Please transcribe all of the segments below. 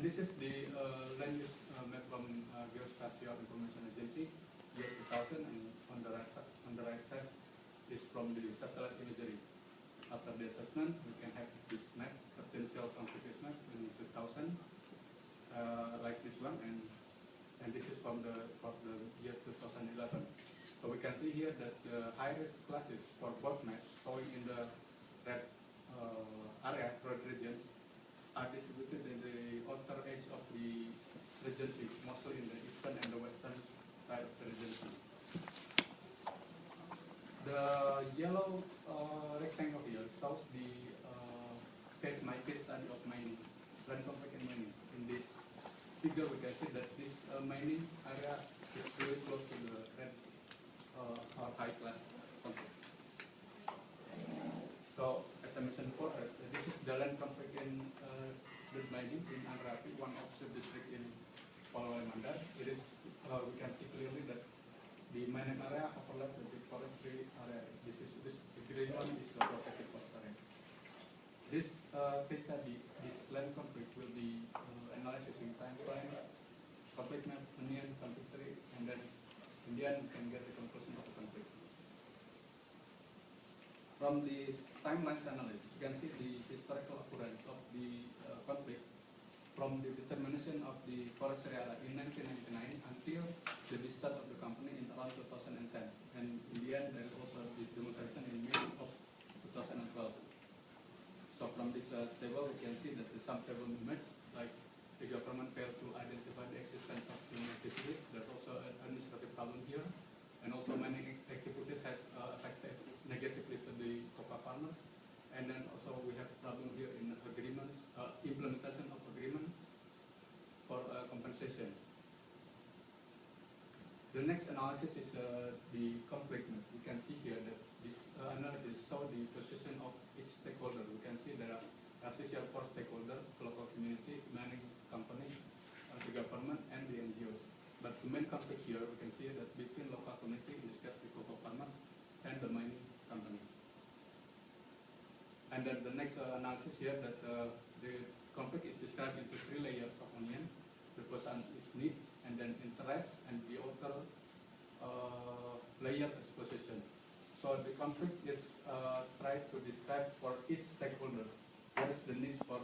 this is the land use map from Geospatial Information Agency, year 2000, and on the right side is from the satellite imagery. After the assessment, we can have this map, potential conflict map in 2000, like this one, and this is from the year 2011. So we can see here that the high-risk classes for both maps showing in the red area, red regions, are distributed in the outer edge of the regency, mostly in the eastern and the western side of the regency. The yellow rectangle here shows the my case study of mining, land conflict and mining. In this figure, we can see that this mining area is really close to the red or high class conflict. So, as I mentioned before, this is the land conflict in mining in Angrapi, one of the district in Polewali Mandar. It is, we can see clearly that the mining area overlaps with the forestry area. The green one is the protected forest area. This case study, this land conflict will be analyzed using time frame, conflict map, union, conflict tree, and then in the end we can get the conclusion of the conflict. From this timelines analysis, you can see the historical occurrence of the conflict from the determination of the forestry area in 1999 until the discharge of the company in around 2010. And in the end, there is also the demonstration in May of 2012. So from this table, we can see that the some table emerged, like the government failed to identify the existence of human activities. There's also an administrative problem here, and also many activities has affected negatively to the cocoa farmers. And then also we have problem here in agreements, implementation of agreement for compensation. The next analysis is the conflict map. We can see here that this analysis shows the position of each stakeholder. We can see there are at least 4 stakeholders: local community, mining company, the government, and the NGOs. But the main conflict here, we can see that between local community, in this case the cocoa farmers, and the mining company. And then the next analysis here that the conflict is described into 3 layers of onion. The first one is needs, and then interest, and the outer layer is position. So the conflict is tried to describe for each stakeholder what is the needs for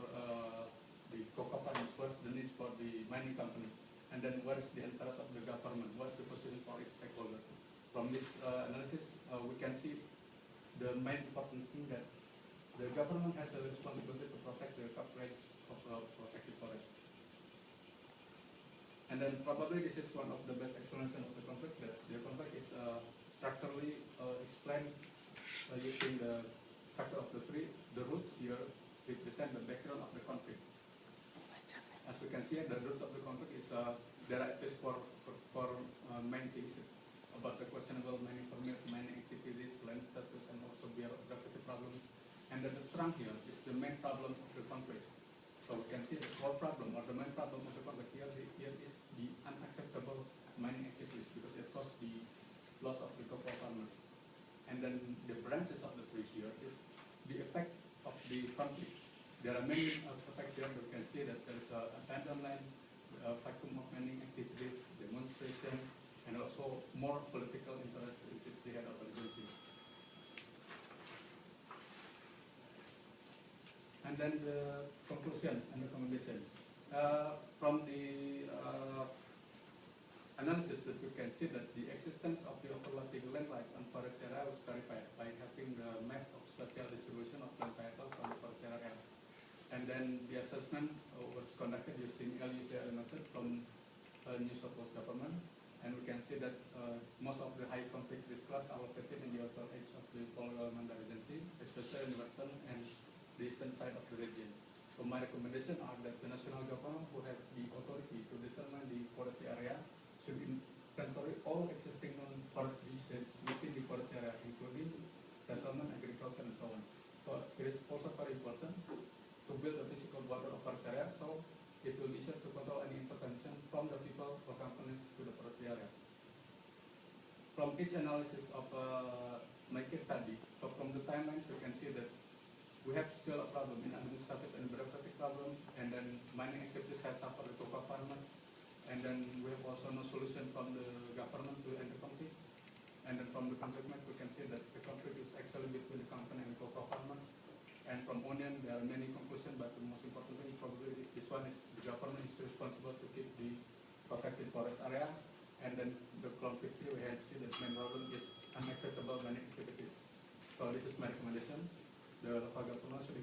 the cocoa farmers, what is the needs for the mining company, and then what is the interest of the government, what is the position for each stakeholder. From this analysis, we can see the main important thing that the government has a responsibility to protect the coverage of protected forests. And then probably this is one of the best explanation of the conflict, that the conflict is structurally explained using the structure of the tree. The roots here represent the background of the conflict. As we can see, the roots of the conflict is there are at least four main things about the questionable mining permit, mining activities, land status, and also biodiversity problems. And then the trunk here is the main problem of the conflict. So we can see the core problem or the main problem of the conflict here is the unacceptable mining activities, because it causes the loss of the cocoa farmers. And then the branches of the tree here is the effect of the conflict. There are many effects here. We can see that there is abandoned land, vacuum of mining activities, demonstration, and also more political interest which is the head of the agency. And then the conclusion and recommendation. From the analysis, that we can see that the existence of the overlapping land rights on forest area was verified by having the map of spatial distribution of land titles on the forest area. And then the assessment was conducted using LUCL method from New South Wales government. And we can see that most of the high conflict risk class are located in the outer edge of the Polewali Mandar Regency, especially in the western and the eastern side of the region. So my recommendation are that the national government, who has the authority to determine the forest area, should inventory all existing non-forest regions within the forest area, including settlement, agriculture, and so on. So it is also very important to build a physical border of forest area, so it will be easier to control any intervention from the people or companies to the forest area. From each analysis of my case study, so from the timelines you can see that we have still a problem in administrative and bureaucratic problem, and then mining activities have suffered the cocoa farmers, and then we have also no solution from the government to end the conflict. And then from the conflict map, we can see that the conflict is actually between the company and the cocoa farmers. And from Onion, there are many conclusions, but the most important thing probably this one is the government is responsible to keep the protected forest area. And then the conflict here, we have to see that main problem is unacceptable mining activities. So this is my recommendation. The local government should